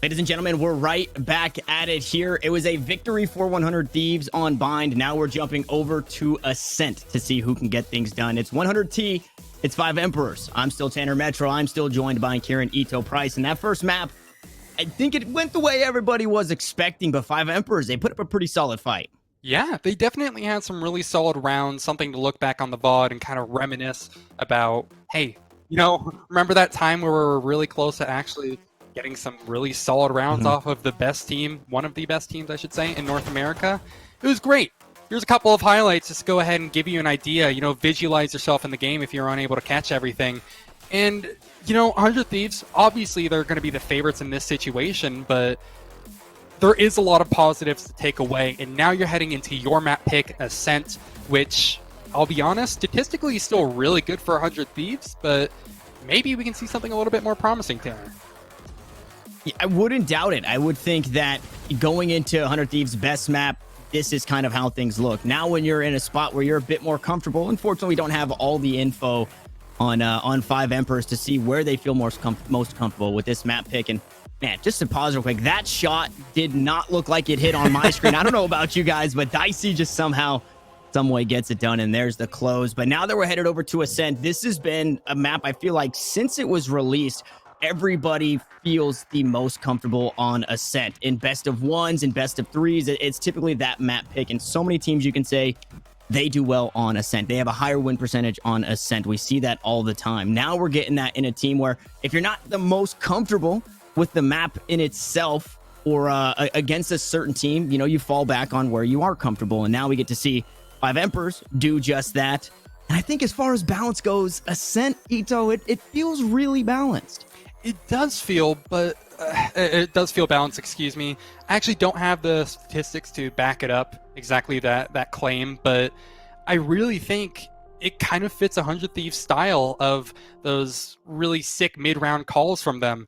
Ladies and gentlemen, we're right back at it here. It was a victory for 100 Thieves on Bind. Now we're jumping over to Ascent to see who can get things done. It's 100T. It's 5 Emperors. I'm still Tanner Metro. I'm still joined by Kieran Ito Price. And that first map, I think it went the way everybody was expecting, but 5 Emperors, they put up a pretty solid fight. Yeah, they definitely had some really solid rounds, something to look back on the VOD and kind of reminisce about, hey, remember that time where we were really close to actually getting some really solid rounds off of the best team, one of the best teams, I should say, in North America? It was great. Here's a couple of highlights just to go ahead and give you an idea. Visualize yourself in the game if you're unable to catch everything. And, 100 Thieves, obviously they're going to be the favorites in this situation, but there is a lot of positives to take away. And now you're heading into your map pick, Ascent, which, I'll be honest, statistically is still really good for 100 Thieves, but maybe we can see something a little bit more promising, Tanner. I wouldn't doubt it. I would think that going into 100 Thieves' best map, this is kind of how things look. Now when you're in a spot where you're a bit more comfortable, unfortunately we don't have all the info on 5 Emperors to see where they feel most comfortable with this map pick. And man, just to pause real quick, that shot did not look like it hit on my screen. I don't know about you guys, but Dicey just somehow, some way gets it done, and there's the close. But now that we're headed over to Ascent, this has been a map I feel like since it was released, everybody feels the most comfortable on Ascent. In best of ones and best of threes, it's typically that map pick, and so many teams you can say they do well on Ascent. They have a higher win percentage on Ascent. We see that all the time. Now we're getting that in a team where if you're not the most comfortable with the map in itself or against a certain team, you fall back on where you are comfortable. And now we get to see 5 Emperors do just that. And I think as far as balance goes, Ascent, Ito, it feels really balanced. It does feel balanced, excuse me. I actually don't have the statistics to back it up, exactly that claim, but I really think it kind of fits 100 Thieves style of those really sick mid-round calls from them.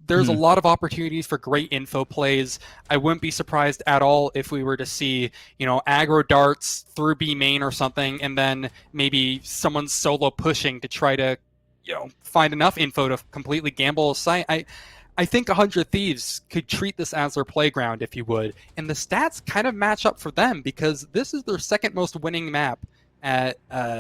There's a lot of opportunities for great info plays. I wouldn't be surprised at all if we were to see, aggro darts through B main or something, and then maybe someone solo pushing to try to find enough info to completely gamble a site. I think 100 Thieves could treat this as their playground, if you would. And the stats kind of match up for them because this is their second most winning map at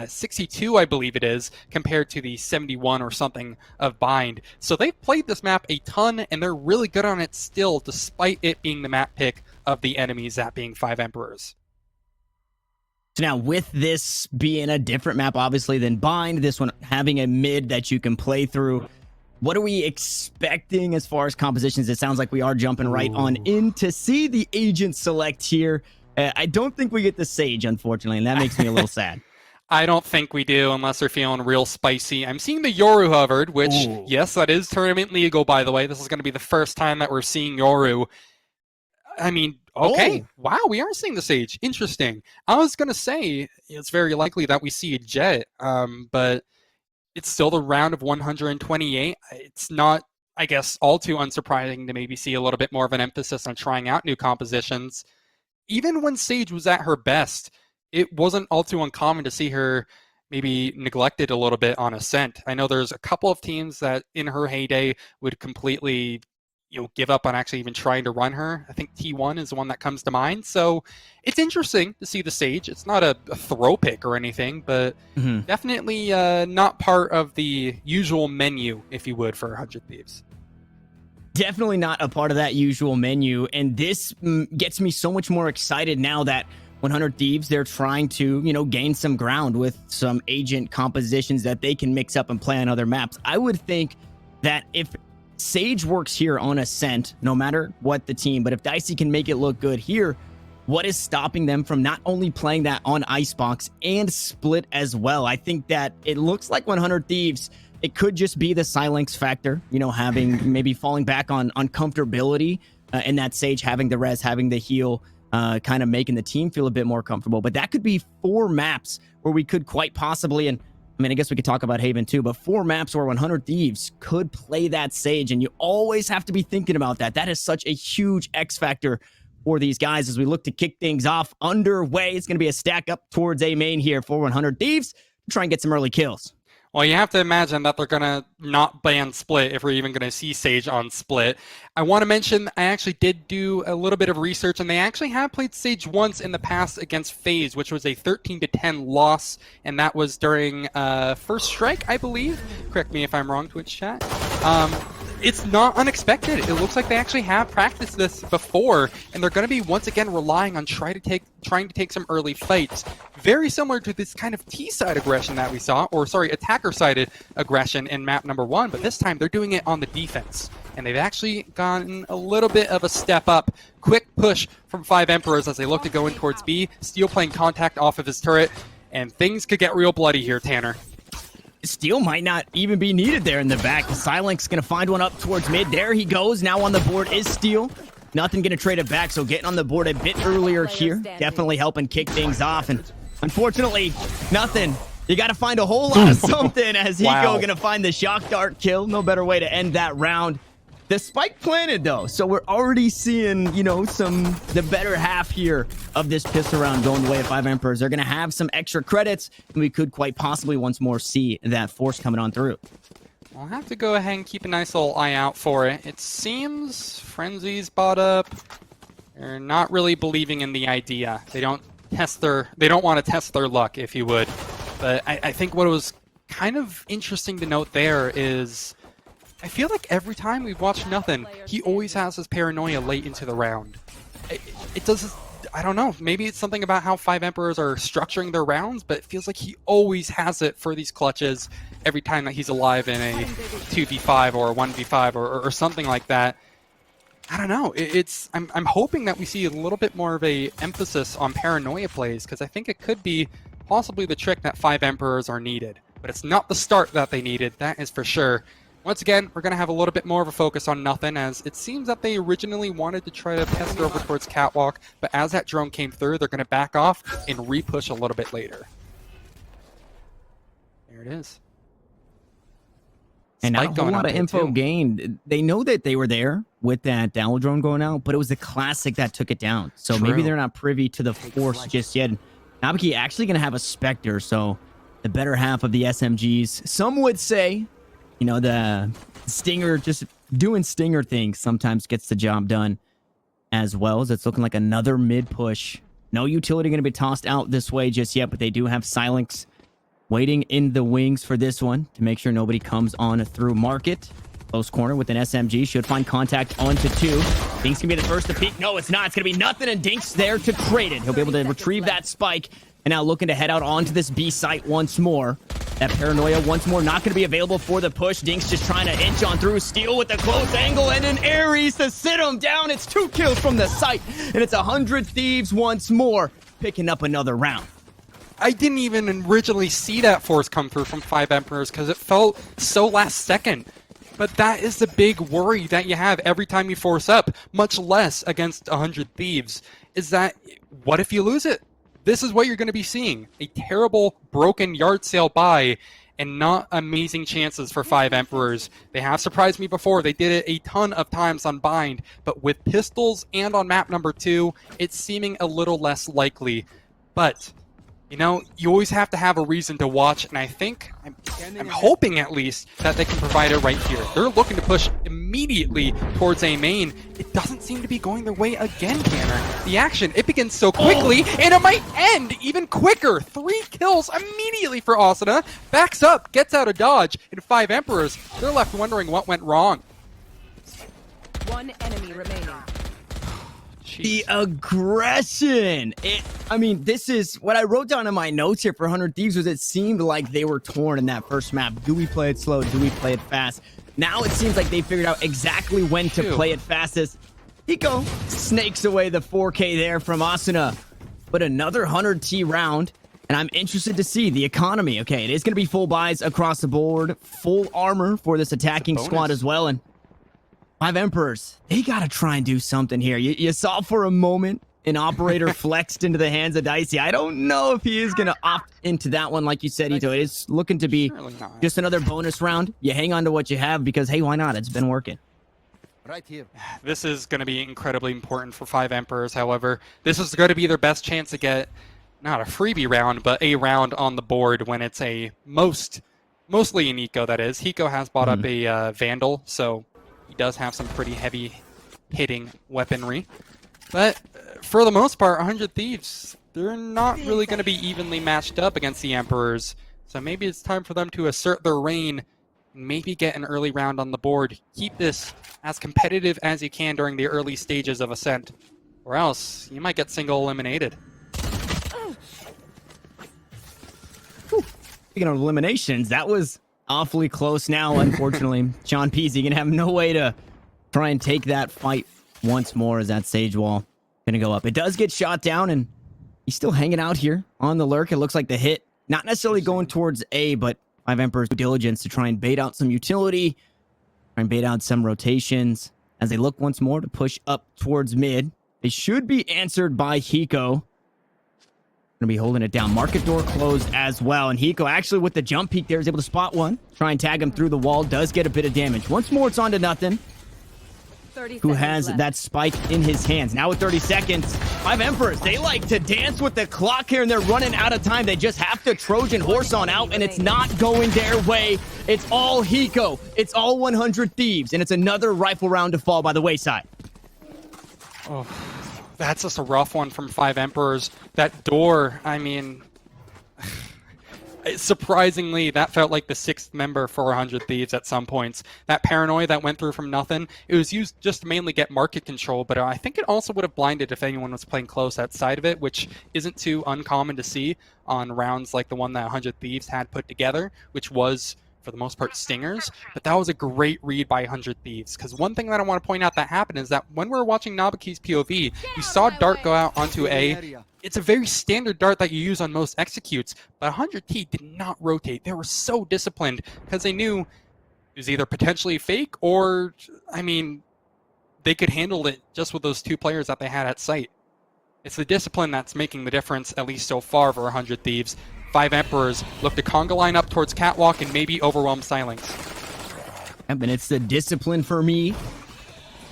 62, I believe it is, compared to the 71 or something of Bind. So they've played this map a ton, and they're really good on it still, despite it being the map pick of the enemies, that being 5 Emperors. So now with this being a different map, obviously, than Bind, this one having a mid that you can play through, what are we expecting as far as compositions? It sounds like we are jumping right on in to see the agent select here. I don't think we get the Sage, unfortunately, and that makes me a little sad. I don't think we do unless they're feeling real spicy. I'm seeing the Yoru hovered, which, yes, that is tournament legal, by the way. This is going to be the first time that we're seeing Yoru. I mean, okay, wow, we are seeing the Sage. Interesting. I was going to say it's very likely that we see a Jet, but it's still the round of 128. It's not, I guess, all too unsurprising to maybe see a little bit more of an emphasis on trying out new compositions. Even when Sage was at her best, it wasn't all too uncommon to see her maybe neglected a little bit on Ascent. I know there's a couple of teams that in her heyday would completely give up on actually even trying to run her. I think T1 is the one that comes to mind. So it's interesting to see the Sage. It's not a throw pick or anything, but definitely not part of the usual menu, if you would, for 100 Thieves. Definitely not a part of that usual menu. And this gets me so much more excited now that 100 Thieves, they're trying to, gain some ground with some agent compositions that they can mix up and play on other maps. I would think that if Sage works here on Ascent, no matter what the team, but if Dicey can make it look good here, what is stopping them from not only playing that on Icebox and Split as well? I think that it looks like 100 Thieves, it could just be the silence factor, having maybe falling back on comfortability and that Sage having the res, having the heal, kind of making the team feel a bit more comfortable. But that could be 4 maps where we could quite possibly, and I guess we could talk about Haven too, but 4 maps where 100 Thieves could play that Sage, and you always have to be thinking about that. That is such a huge X factor for these guys as we look to kick things off underway. It's going to be a stack up towards A main here for 100 Thieves to try and get some early kills. Well, you have to imagine that they're going to not ban Split if we're even going to see Sage on Split. I want to mention I actually did do a little bit of research, and they actually have played Sage once in the past against FaZe, which was a 13-10 loss, and that was during First Strike, I believe. Correct me if I'm wrong, Twitch chat. It's not unexpected. It looks like they actually have practiced this before, and they're going to be once again relying on trying to take some early fights. Very similar to this kind of T-side aggression that we saw, or sorry, attacker-sided aggression in map number 1, but this time they're doing it on the defense. And they've actually gotten a little bit of a step up. Quick push from 5 Emperors as they look to go in towards B. Steel playing contact off of his turret, and things could get real bloody here, Tanner. Steel might not even be needed there in the back. The Silenk's going to find one up towards mid. There he goes. Now on the board is Steel. Nothing going to trade it back, so getting on the board a bit earlier here. Definitely helping kick things off. And unfortunately, nothing. You got to find a whole lot of something as Hiko going to find the shock dart kill. No better way to end that round. The spike planted, though, so we're already seeing, you know, the better half here of this pistol round going the way of 5 Emperors. They're going to have some extra credits, and we could quite possibly once more see that force coming on through. I'll have to go ahead and keep a nice little eye out for it. It seems Frenzy's bought up. They're not really believing in the idea. They don't want to test their luck, if you would. But I think what was kind of interesting to note there is I feel like every time we've watched Nothing, he always has his paranoia late into the round. It does, I don't know, maybe it's something about how 5 Emperors are structuring their rounds, but it feels like he always has it for these clutches every time that he's alive in a 2v5 or a 1v5 or something like that. I don't know, I'm hoping that we see a little bit more of a emphasis on paranoia plays, because I think it could be possibly the trick that 5 Emperors are needed. But it's not the start that they needed, that is for sure. Once again, we're going to have a little bit more of a focus on Nothing, as it seems that they originally wanted to try to pester over towards Catwalk, but as that drone came through, they're going to back off and re-push a little bit later. There it is. And not a whole lot of info gained. They know that they were there with that Dowl drone going out, but it was the classic that took it down. So maybe they're not privy to the force just yet. Nabuki actually going to have a Spectre, so the better half of the SMGs. Some would say, you know, the Stinger, just doing Stinger things sometimes gets the job done as well. As it's looking like another mid push. No utility going to be tossed out this way just yet, but they do have Silence waiting in the wings for this one to make sure nobody comes on through market. Close corner with an SMG. Should find contact onto 2. Dinks can be the first to peek. No, it's not. It's going to be Nothing, and Dinks there to trade it. He'll be able to retrieve that spike. And now looking to head out onto this B site once more. That paranoia once more not going to be available for the push. Dinks just trying to inch on through. Steel with a close angle and an Ares to sit him down. It's 2 kills from the site. And it's 100 Thieves once more picking up another round. I didn't even originally see that force come through from 5 Emperors because it felt so last second. But that is the big worry that you have every time you force up, much less against 100 Thieves, is that what if you lose it? This is what you're going to be seeing. A terrible, broken yard sale buy and not amazing chances for 5 Emperors. They have surprised me before. They did it a ton of times on Bind, but with pistols and on map number 2, it's seeming a little less likely. But you know, you always have to have a reason to watch, and I think, I'm hoping at least, that they can provide it right here. They're looking to push immediately towards A main. It doesn't seem to be going their way again, Tanner. The action, it begins so quickly, and it might end even quicker. 3 kills immediately for Asuna. Backs up, gets out of dodge, and 5 Emperors, they're left wondering what went wrong. 1 enemy remaining. The aggression. I mean, this is what I wrote down in my notes here for 100 Thieves was it seemed like they were torn in that first map. Do we play it slow? Do we play it fast? Now it seems like they figured out exactly when to play it fastest. Hiko snakes away the 4K there from Asuna. But another 100 T round. And I'm interested to see the economy. Okay, it is going to be full buys across the board. Full armor for this attacking squad as well. And 5 Emperors, they got to try and do something here. You saw for a moment an operator flexed into the hands of Dicey. I don't know if he is going to opt into that one, like you said, Ito. It is looking to be just another bonus round. You hang on to what you have because, hey, why not? It's been working. Right here. This is going to be incredibly important for 5 Emperors, however. This is going to be their best chance to get, not a freebie round, but a round on the board when it's a most Mostly in Eco, that is. Hiko has bought up a Vandal, so he does have some pretty heavy hitting weaponry. But for the most part, 100 Thieves, they're not really going to be evenly matched up against the Emperors. So maybe it's time for them to assert their reign and maybe get an early round on the board. Keep this as competitive as you can during the early stages of Ascent, or else you might get single eliminated. Speaking of eliminations, that was awfully close now, unfortunately. Sean Peasy gonna have no way to try and take that fight once more as that Sage Wall gonna go up. It does get shot down, and he's still hanging out here on the lurk. It looks like the hit, not necessarily going towards A, but 5 Emperor's due diligence to try and bait out some utility, try and bait out some rotations as they look once more to push up towards mid. They should be answered by Hiko. Gonna be holding it down. Market door closed as well. And Hiko actually with the jump peek there is able to spot one. Try and tag him through the wall. Does get a bit of damage. Once more, it's on to nothing. Who has that spike in his hands. Now with 30 seconds, 5 Emperors, they like to dance with the clock here and they're running out of time. They just have to Trojan horse on out and it's not going their way. It's all Hiko. It's all 100 Thieves. And it's another rifle round to fall by the wayside. Oh, that's just a rough one from 5 Emperors. That door, I mean, surprisingly, that felt like the 6th member for 100 Thieves at some points. That paranoia that went through from nothing, it was used just to mainly get market control, but I think it also would have blinded if anyone was playing close outside of it, which isn't too uncommon to see on rounds like the one that 100 Thieves had put together, which was, for the most part, stingers. But that was a great read by 100 Thieves, because one thing that I want to point out that happened is that when we were watching Nabaki's POV, you saw Dart go out onto A. It's a very standard dart that you use on most executes, but 100T did not rotate. They were so disciplined because they knew it was either potentially fake or, I mean, they could handle it just with those 2 players that they had at site. It's the discipline that's making the difference, at least so far, for 100 Thieves. 5 Emperors look to conga line up towards Catwalk and maybe overwhelm Silence. And it's the discipline for me.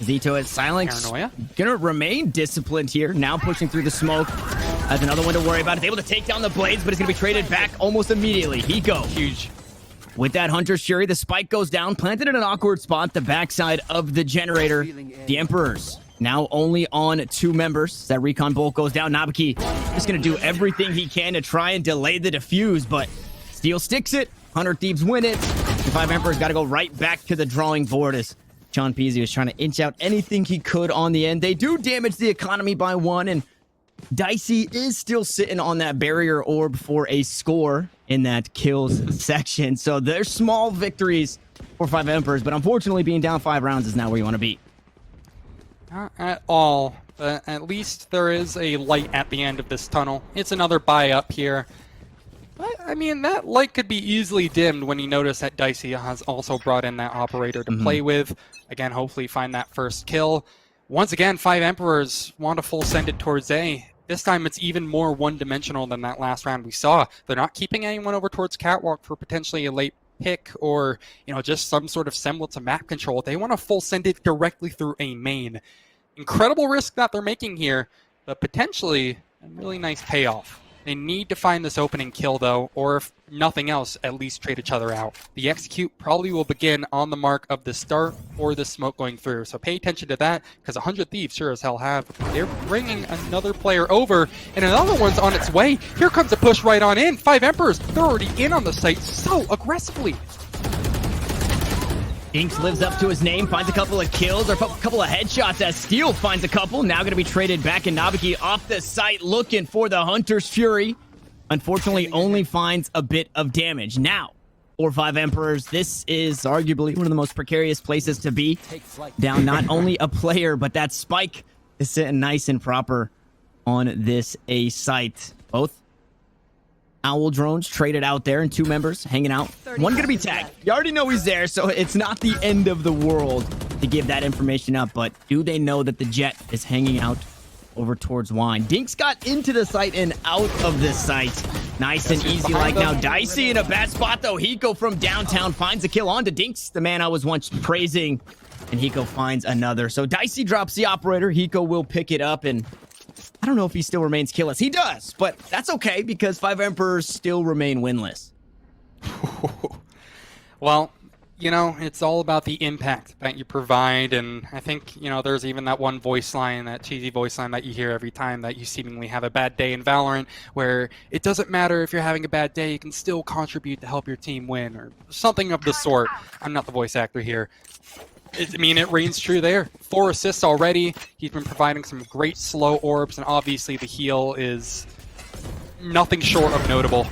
Zito at Silence. Paranoia. Gonna remain disciplined here. Now pushing through the smoke. Has another one to worry about. Is able to take down the blades, but it's gonna be traded back almost immediately. Hiko. Huge. With that Hunter's Fury, the spike goes down, planted in an awkward spot, the backside of the generator. The Emperors now only on 2 members. That recon bolt goes down. Nabaki is gonna do everything he can to try and delay the defuse, but Steel sticks it. 100 Thieves win it. The 5 Emperors gotta go right back to the drawing board as Sean Peasy was trying to inch out anything he could on the end. They do damage the economy by 1, and Dicey is still sitting on that barrier orb for a score in that kills section. So there's small victories for 5 Emperors, but unfortunately being down 5 rounds is not where you want to be. Not at all, but at least there is a light at the end of this tunnel. It's another buy up here. But, I mean, that light could be easily dimmed when you notice that Dicey has also brought in that operator to play with. Again, hopefully find that first kill. Once again, 5 Emperors want to full send it towards A. This time it's even more one-dimensional than that last round we saw. They're not keeping anyone over towards Catwalk for potentially a late pick or, you know, just some sort of semblance of map control. They want to full send it directly through a main. Incredible risk that they're making here, but potentially a really nice payoff. They need to find this opening kill, though, or if nothing else, at least trade each other out. The execute probably will begin on the mark of the start or the smoke going through, so pay attention to that, because 100 Thieves sure as hell have. They're bringing another player over, and another one's on its way. Here comes a push right on in. 5 Emperors, they're already in on the site so aggressively. Inks lives up to his name, finds a couple of kills, or a couple of headshots as Steel finds a couple. Now going to be traded back, and Nabaki off the site looking for the Hunter's Fury. Unfortunately, only finds a bit of damage. Now, for 5 Emperors, this is arguably one of the most precarious places to be. Down not only a player, but that spike is sitting nice and proper on this A site. Both Owl drones traded out there, and 2 members hanging out. One gonna be tagged. You already know he's there, so it's not the end of the world to give that information up, but do they know that the Jet is hanging out over towards Wine? Dinks got into the site and out of the site. Nice and easy like now. Dicey in a bad spot, though. Hiko from downtown finds a kill onto Dinks, the man I was once praising, and Hiko finds another. So Dicey drops the operator. Hiko will pick it up, and I don't know if he still remains killless. He does, but that's okay because 5 Emperors still remain winless. Well, you know, it's all about the impact that you provide, and I think, you know, there's even that one voice line, that cheesy voice line that you hear every time that you seemingly have a bad day in Valorant, where it doesn't matter if you're having a bad day, you can still contribute to help your team win, or something of the sort. I'm not the voice actor here. I mean, it reigns true there. 4 assists already. He's been providing some great slow orbs, and obviously the heal is nothing short of notable.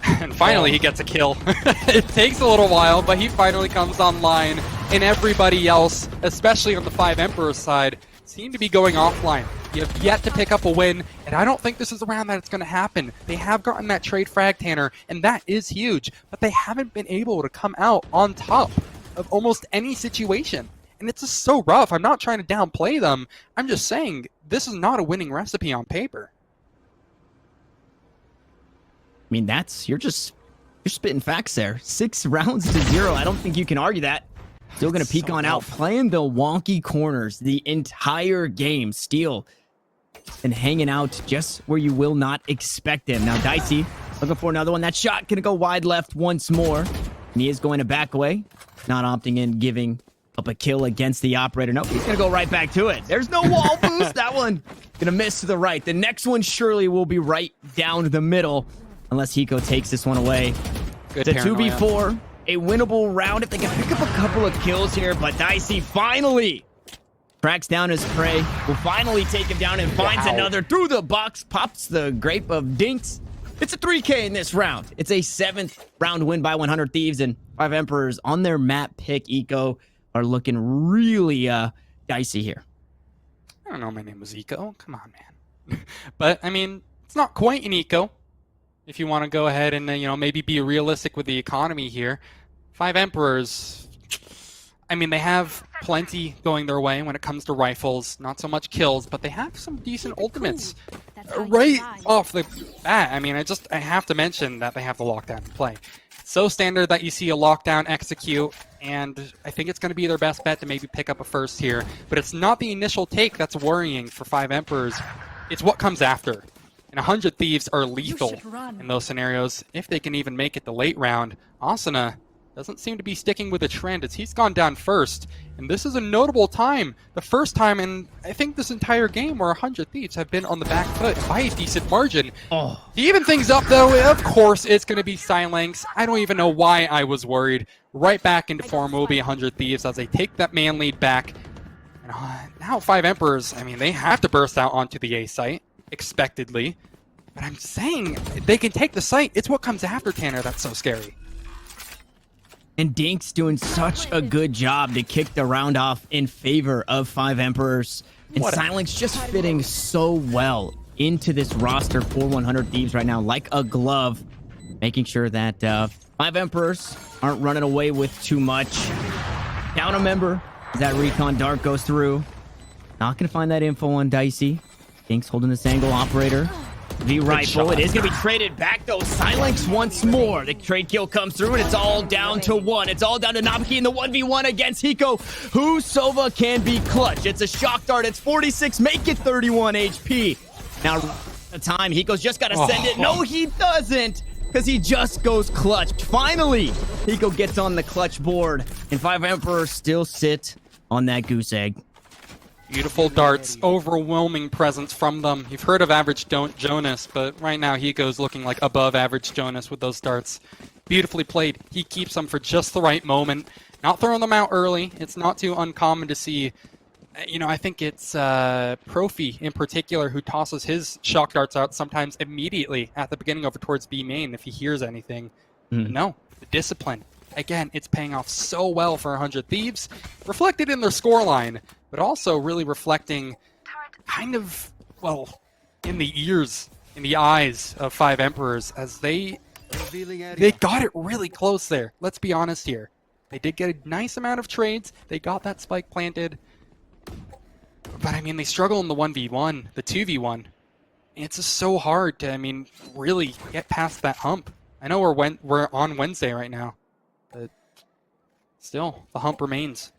And finally, he gets a kill. It takes a little while, but he finally comes online. And everybody else, especially on the 5 Emperor side, seem to be going offline. You have yet to pick up a win, and I don't think this is the round that it's going to happen. They have gotten that trade frag, Tanner, and that is huge, but they haven't been able to come out on top of almost any situation. And it's just so rough. I'm not trying to downplay them. I'm just saying, this is not a winning recipe on paper. I mean, you're spitting facts there. 6 rounds to 0. I don't think you can argue that. Still going to peek on out, playing the wonky corners the entire game. Steel and hanging out just where you will not expect him. Now, Dicey looking for another one. That shot going to go wide left once more. And he is going to back away, not opting in, giving up a kill against the operator. Nope, he's going to go right back to it. There's no wall boost. That one going to miss to the right. The next one surely will be right down the middle, unless Hiko takes this one away. Good It's a paranoia. 2v4, a winnable round if they can pick up a couple of kills here, but Dicey finally tracks down his prey. Will finally take him down and finds another through the box, pops the grape of dinks. It's a 3K in this round. It's a 7th round win by 100 Thieves, and 5 Emperors on their map pick. Eco are looking really dicey here. I don't know, my name was Eco. Come on, man. But, I mean, it's not quite an Eco. If you want to go ahead and, you know, maybe be realistic with the economy here. 5 Emperors, I mean, they have plenty going their way when it comes to rifles. Not so much kills, but they have some decent ultimates. Right off the bat, I mean, I have to mention that they have the lockdown in play. So standard that you see a lockdown execute, and I think it's going to be their best bet to maybe pick up a first here. But it's not the initial take that's worrying for 5 Emperors. It's what comes after. And 100 Thieves are lethal in those scenarios, if they can even make it the late round. Asuna doesn't seem to be sticking with the trend as he's gone down first. And this is a notable time. The first time in, I think, this entire game where 100 Thieves have been on the back foot by a decent margin. To even things up, though, of course, it's going to be Silenx. I don't even know why I was worried. Right back into form will be 100 Thieves as they take that man lead back. And now 5 Emperors, I mean, they have to burst out onto the A site. Expectedly, but I'm saying they can take the site. It's what comes after, Tanner, that's so scary. And Dink's doing such a good job to kick the round off in favor of 5 Emperors. And Silenx just fitting so well into this roster for 100 Thieves right now, like a glove, making sure that 5 Emperors aren't running away with too much. Down a member as that recon dart goes through. Not gonna find that info on Dicey. Dink's holding this angle, operator. The rifle. It is going to be traded back, though. Silenx once more. The trade kill comes through, and it's all down to 1. It's all down to Nabaki in the 1v1 against Hiko. Who Sova can be clutch. It's a shock dart. It's 46. Make it 31 HP. Now, the time. Hiko's just got to send it. No, he doesn't, because he just goes clutch. Finally, Hiko gets on the clutch board, and 5 Emperors still sit on that goose egg. Beautiful darts, overwhelming presence from them. You've heard of average Jonas, but right now Hiko's looking like above average Jonas with those darts. Beautifully played. He keeps them for just the right moment. Not throwing them out early. It's not too uncommon to see. You know, I think it's Profi in particular who tosses his shock darts out sometimes immediately at the beginning over towards B main if he hears anything. But no, the discipline. Again, it's paying off so well for 100 Thieves, reflected in their scoreline, but also really reflecting kind of, well, in the ears, in the eyes of 5 Emperors as they got it really close there. Let's be honest here. They did get a nice amount of trades. They got that spike planted. But, I mean, they struggle in the 1v1, the 2v1. It's just so hard to, I mean, really get past that hump. I know we're on Wednesday right now, but still, the hump remains.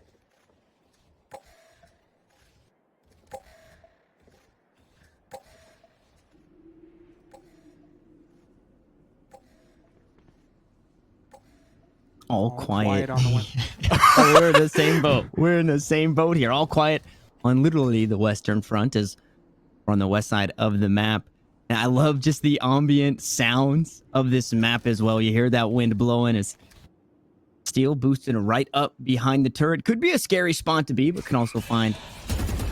All quiet. on the one. We're in the same boat. We're in the same boat here. All quiet on literally the western front as we're on the west side of the map. And I love just the ambient sounds of this map as well. You hear that wind blowing as Steel boosting right up behind the turret. Could be a scary spot to be, but can also find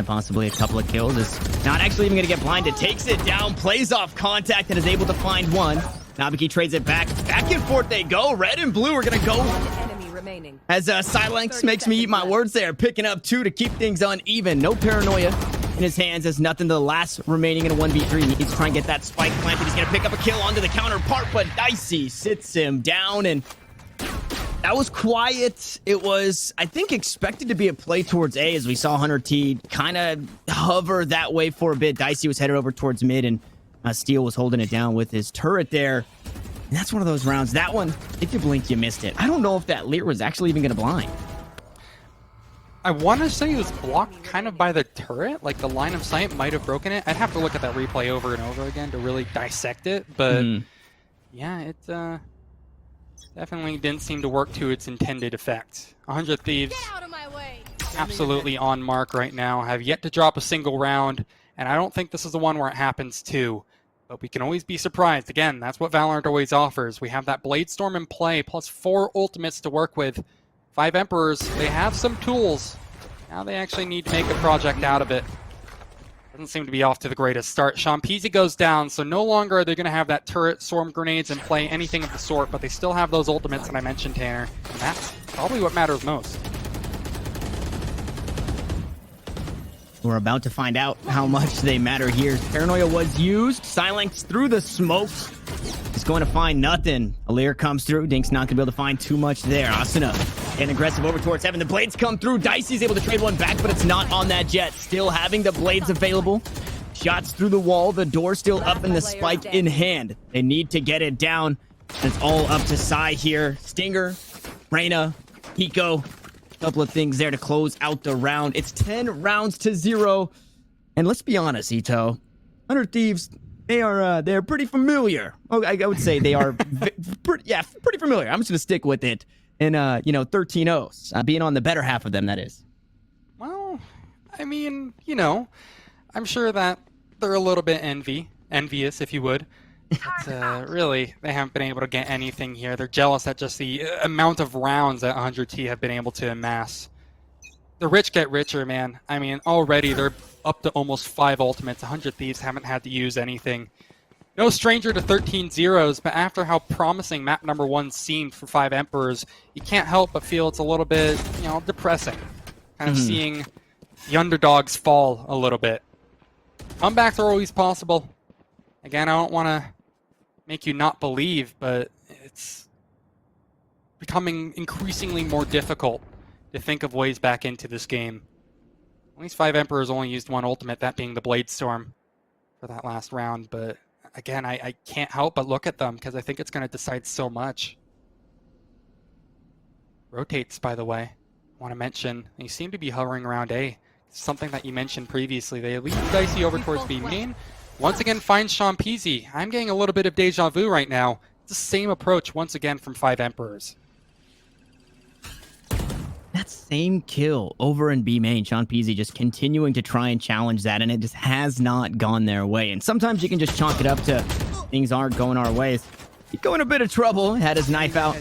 possibly a couple of kills. Is not actually even going to get blinded. Takes it down, plays off contact, and is able to find one. Nabiki trades it back. Back and forth they go. Red and blue are going to go. Enemy remaining. As Silence makes me eat my words there. Picking up 2 to keep things uneven. No paranoia in his hands as nothing to the last remaining in a 1v3. He needs to try and get that spike planted. He's going to pick up a kill onto the counterpart, but Dicey sits him down, and that was quiet. It was, I think, expected to be a play towards A as we saw Hunter T kind of hover that way for a bit. Dicey was headed over towards mid, and Steel was holding it down with his turret there. And that's one of those rounds. That one, if you blink, you missed it. I don't know if that Lear was actually even going to blind. I want to say it was blocked kind of by the turret. Like, the line of sight might have broken it. I'd have to look at that replay over and over again to really dissect it. But, yeah, it definitely didn't seem to work to its intended effect. 100 Thieves, Get out of my way. absolutely on mark right now. Have yet to drop a single round. And I don't think this is the one where it happens too. But we can always be surprised. Again, that's what Valorant always offers. We have that Blade Storm in play, plus 4 ultimates to work with. 5 Emperors, they have some tools. Now they actually need to make a project out of it. Doesn't seem to be off to the greatest start. Champisi goes down, so no longer are they going to have that turret, swarm grenades, and play anything of the sort, but they still have those ultimates that I mentioned, Tanner. And that's probably what matters most. We're about to find out how much they matter here. Paranoia was used. Silence through the smokes. He's going to find nothing. Alir comes through. Dink's not going to be able to find too much there. Asuna getting aggressive over towards Heaven. The blades come through. Dicey's able to trade one back, but it's not on that jet. Still having the blades available. Shots through the wall. The door still up and the spike in hand. They need to get it down. It's all up to Sai here. Stinger, Reyna, Hiko. Couple of things there to close out the round. It's 10 rounds to 0. And let's be honest, Ito. 100 Thieves, they're pretty familiar. Oh, I would say they are pretty familiar. I'm just going to stick with it. And, 13-0s. Being on the better half of them, that is. Well, I mean, I'm sure that they're a little bit envious, if you would. But really, they haven't been able to get anything here. They're jealous at just the amount of rounds that 100T have been able to amass. The rich get richer, man. I mean, already they're up to almost 5 ultimates. 100 Thieves haven't had to use anything. No stranger to 13 zeros, but after how promising map number 1 seemed for 5 Emperors, you can't help but feel it's a little bit, depressing. Kind of seeing the underdogs fall a little bit. Comebacks are always possible. Again, I don't want to make you not believe, but it's becoming increasingly more difficult to think of ways back into this game. At least 5 Emperors only used 1 ultimate, that being the Blade Storm for that last round, but again, I can't help but look at them because I think it's going to decide so much. Rotates, by the way, I want to mention, they seem to be hovering around A. Something that you mentioned previously. They lead Dicey over towards B main. Once again, finds Champisi. I'm getting a little bit of deja vu right now. It's the same approach once again from 5 Emperors. That same kill over in B main, Champisi just continuing to try and challenge that, and it just has not gone their way. And sometimes you can just chalk it up to things aren't going our ways. He's going a bit of trouble. Had his knife out,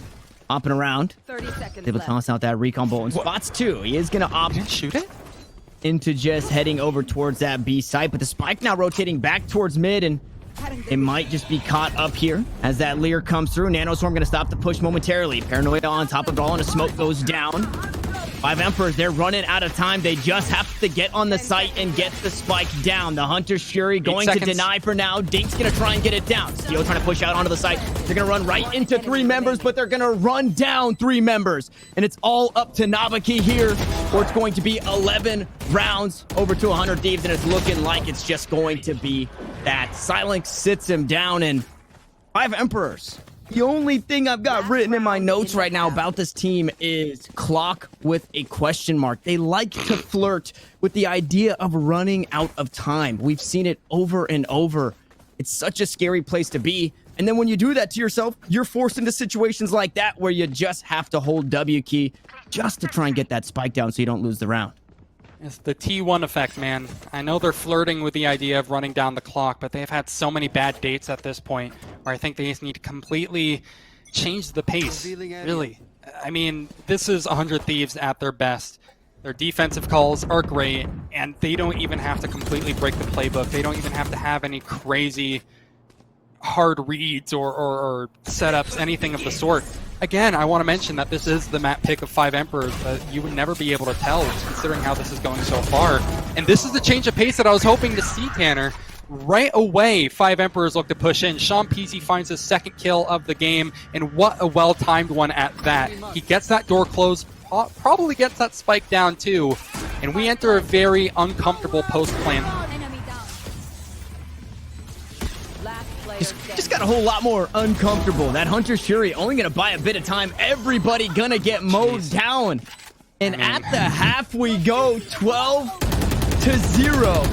hopping around. 30 seconds Able to toss out that recon bolt and spots 2. He is going to opt Shoot it? into just heading over towards that B site, but the spike now rotating back towards mid, and it might just be caught up here as that Lear comes through. Nanoswarm going to stop the push momentarily. Paranoia on top of it all, and a smoke goes down. 5 Emperors, they're running out of time. They just have to get on the site and get the spike down. The Hunter Shuri going to deny for now. Dink's going to try and get it down. Steel trying to push out onto the site. They're going to run right into 3 members, but they're going to run down 3 members. And it's all up to Nabaki here, or it's going to be 11 rounds over to 100 Thieves, and it's looking like it's just going to be that. Silence sits him down, and 5 Emperors. The only thing I've got written in my notes right now about this team is clock with a question mark. They like to flirt with the idea of running out of time. We've seen it over and over. It's such a scary place to be. And then when you do that to yourself, you're forced into situations like that where you just have to hold W key just to try and get that spike down so you don't lose the round. It's the T1 effect, man. I know they're flirting with the idea of running down the clock, but they've had so many bad dates at this point where I think they just need to completely change the pace, really. I mean, this is 100 Thieves at their best. Their defensive calls are great, and they don't even have to completely break the playbook. They don't even have to have any crazy hard reads or setups, anything of the sort. Again, I want to mention that this is the map pick of 5 Emperors, but you would never be able to tell considering how this is going so far. And this is the change of pace that I was hoping to see, Tanner. Right away, 5 Emperors look to push in. Sean Peasy finds his second kill of the game, and what a well-timed one at that. He gets that door closed, probably gets that spike down too, and we enter a very uncomfortable post-plan. Just got a whole lot more uncomfortable. That Hunter's Fury only going to buy a bit of time. Everybody going to get mowed down. And at the half we go, 12-0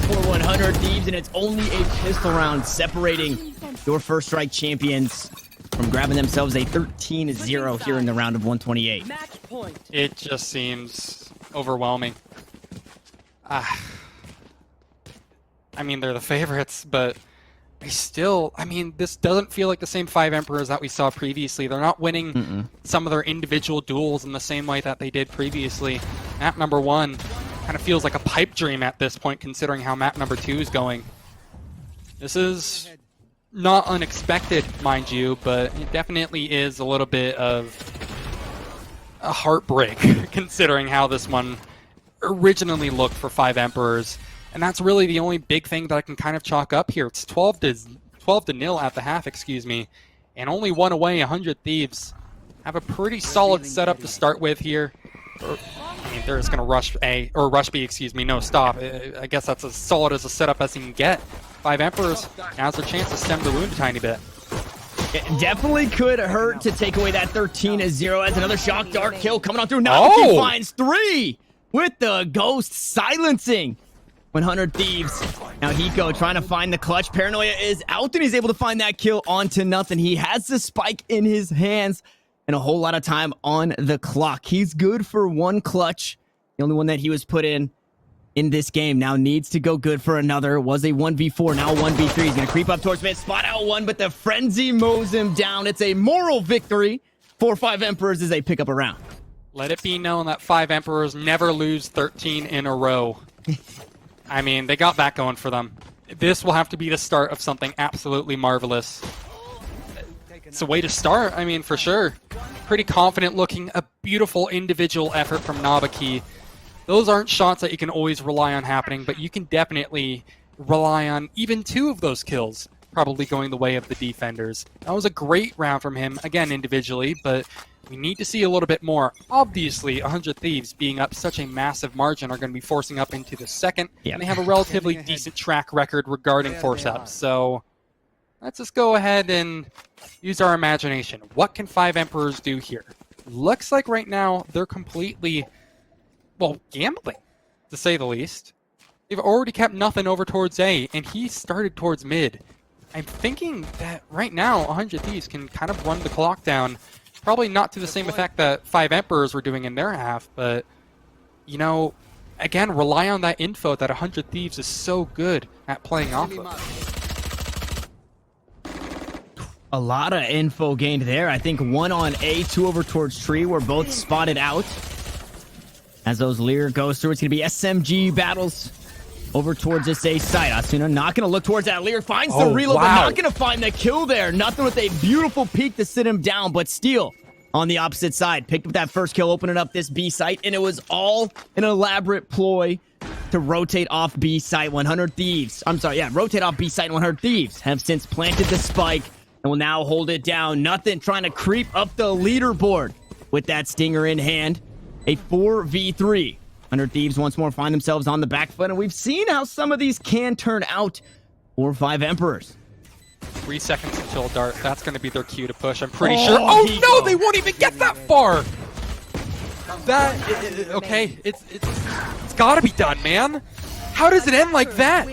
for 100 Thieves, and it's only a pistol round separating your First Strike champions from grabbing themselves a 13-0 here in the round of 128. It just seems overwhelming. I mean, they're the favorites, but I mean, this doesn't feel like the same 5 Emperors that we saw previously. They're not winning some of their individual duels in the same way that they did previously. Map number 1 kind of feels like a pipe dream at this point, considering how map number 2 is going. This is not unexpected, mind you, but it definitely is a little bit of a heartbreak, considering how this one originally looked for 5 Emperors. And that's really the only big thing that I can kind of chalk up here. It's 12-0 at the half, excuse me, and only one away. 100 Thieves have a pretty solid setup to start with here. I mean, they're just going to rush A, or rush B, excuse me. No, stop. I guess that's as solid as a setup as you can get. 5 Emperors, now's their chance to stem the wound a tiny bit. It definitely could hurt to take away that 13-0 as another shock dart kill coming on through. Now he finds 3 with the ghost silencing 100 Thieves. Now Hiko trying to find the clutch. Paranoia is out, and he's able to find that kill onto nothing. He has the spike in his hands and a whole lot of time on the clock. He's good for 1 clutch. The only one that he was put in this game. Now needs to go good for another. Was a 1v4, now 1v3. He's going to creep up towards mid, spot out 1, but the frenzy mows him down. It's a moral victory for 5 Emperors as they pick up a round. Let it be known that 5 Emperors never lose 13 in a row. I mean, they got that going for them. This will have to be the start of something absolutely marvelous. It's a way to start, I mean, for sure. Pretty confident looking, a beautiful individual effort from Nabaki. Those aren't shots that you can always rely on happening, but you can definitely rely on even 2 of those kills probably going the way of the defenders. That was a great round from him, again, individually, but we need to see a little bit more. Obviously, 100 Thieves being up such a massive margin are going to be forcing up into the second, and they have a relatively decent track record regarding force-ups. So let's just go ahead and use our imagination. What can 5 Emperors do here? Looks like right now they're completely, well, gambling, to say the least. They've already kept nothing over towards A, and he started towards mid. I'm thinking that right now 100 Thieves can kind of run the clock down. Probably not to the same effect that 5 Emperors were doing in their half, but, you know, again, rely on that info that 100 Thieves is so good at playing off of. A lot of info gained there. I think 1 on A, 2 over towards tree were both spotted out. As those Lear goes through, it's going to be SMG battles over towards this A site. Asuna not going to look towards that. Lear finds the reload, but not going to find the kill there. Nothing with a beautiful peek to sit him down, but Steel on the opposite side. Picked up that first kill, opening up this B site, and it was all an elaborate ploy to rotate off B site. 100 Thieves. I'm sorry, yeah, rotate off B site. 100 Thieves have since planted the spike and will now hold it down. Nothing trying to creep up the leaderboard with that Stinger in hand. A 4v3. 100 Thieves once more find themselves on the back foot, and we've seen how some of these can turn out for 5 Emperors. 3 seconds until dart. That's going to be their cue to push, I'm pretty sure. Oh no, they won't even get that far! Okay, it's got to be done, man. How does it end like that?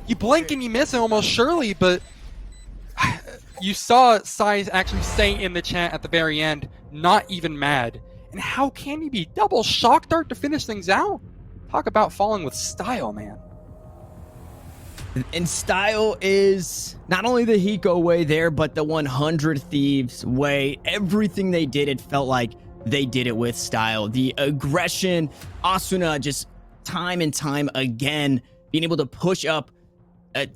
You blink and you miss it almost surely, but you saw Sai actually say in the chat at the very end, not even mad. And how can you be double shock dart to finish things out? Talk about falling with style, man. And style is not only the Hiko way there, but the 100 Thieves way. Everything they did, it felt like they did it with style. The aggression, Asuna just time and time again, being able to push up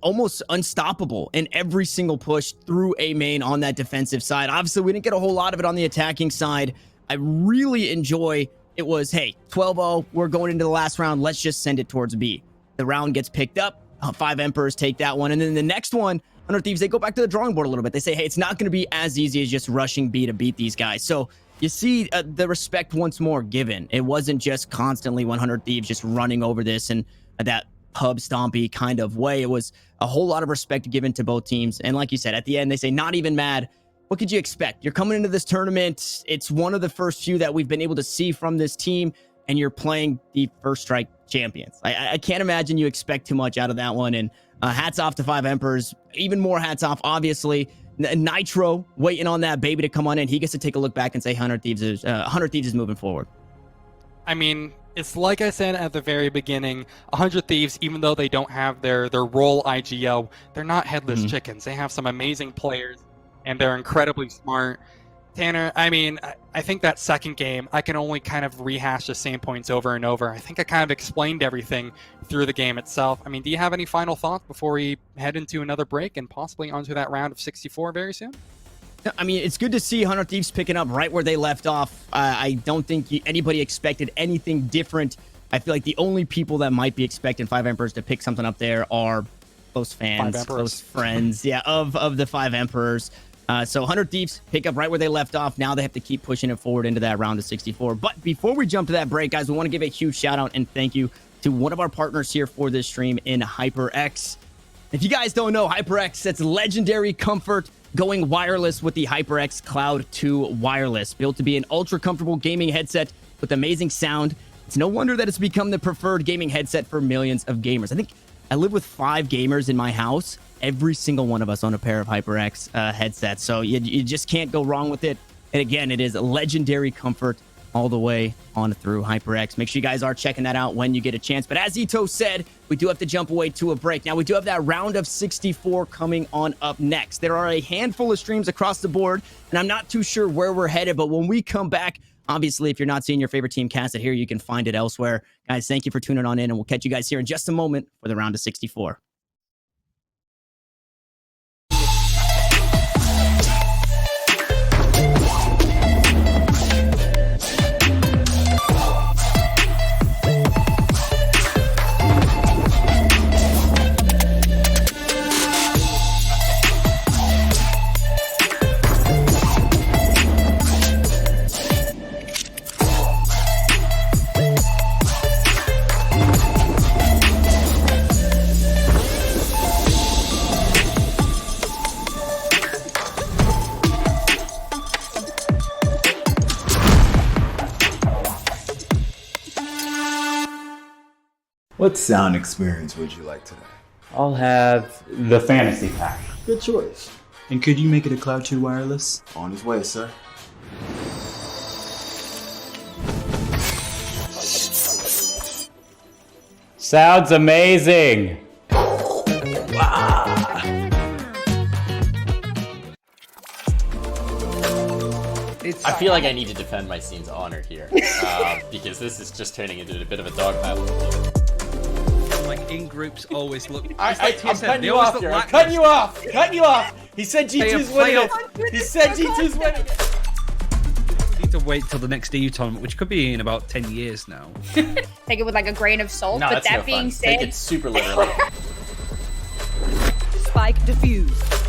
almost unstoppable in every single push through A main on that defensive side. Obviously, we didn't get a whole lot of it on the attacking side. I really enjoy it was, hey, 12-0, we're going into the last round. Let's just send it towards B. The round gets picked up. 5 Emperors take that one. And then the next one, 100 Thieves, they go back to the drawing board a little bit. They say, hey, it's not going to be as easy as just rushing B to beat these guys. So you see the respect once more given. It wasn't just constantly 100 Thieves just running over this and that pub stompy kind of way. It was a whole lot of respect given to both teams. And like you said, at the end, they say, not even mad. What could you expect? You're coming into this tournament. It's one of the first few that we've been able to see from this team, and you're playing the First Strike champions. I can't imagine you expect too much out of that one. And hats off to 5 Emperors. Even more hats off, obviously. Nitro waiting on that baby to come on in. He gets to take a look back and say 100 Thieves is moving forward. I mean, it's like I said at the very beginning, 100 Thieves, even though they don't have their role IGL, they're not headless chickens. They have some amazing players, and they're incredibly smart. Tanner, I mean, I think that second game, I can only kind of rehash the same points over and over. I think I kind of explained everything through the game itself. I mean, do you have any final thoughts before we head into another break and possibly onto that round of 64 very soon? I mean, it's good to see 100 Thieves picking up right where they left off. I don't think anybody expected anything different. I feel like the only people that might be expecting 5 Emperors to pick something up there are close fans, close friends, of the 5 Emperors. So 100 Thieves pick up right where they left off. Now they have to keep pushing it forward into that round of 64. But before we jump to that break, guys, we want to give a huge shout out and thank you to one of our partners here for this stream in HyperX. If you guys don't know, HyperX, that's legendary comfort going wireless with the HyperX Cloud 2 Wireless. Built to be an ultra comfortable gaming headset with amazing sound. It's no wonder that it's become the preferred gaming headset for millions of gamers. I think I live with 5 gamers in my house. Every single one of us own a pair of HyperX headsets, so you just can't go wrong with it. And again, it is legendary comfort all the way on through HyperX. Make sure you guys are checking that out when you get a chance. But as Ito said, we do have to jump away to a break. Now, we do have that round of 64 coming on up next. There are a handful of streams across the board, and I'm not too sure where we're headed, but when we come back, obviously, if you're not seeing your favorite team cast it here, you can find it elsewhere. Guys, thank you for tuning on in, and we'll catch you guys here in just a moment for the round of 64. What sound experience would you like today? I'll have the fantasy pack. Good choice. And could you make it a Cloud 2 wireless? On his way, sir. Sounds amazing! I feel like I need to defend my scene's honor here, because this is just turning into a bit of a dogpile. Like in groups, always look. I'm cutting you off here. I'm cutting you off. Cutting you off. He said G2's winning it. He said G2's winning it. Need to wait till the next EU tournament, which could be in about 10 years now. Take it with like a grain of salt. No, but that's that no being fun. said, Take it super literally. Spike defused.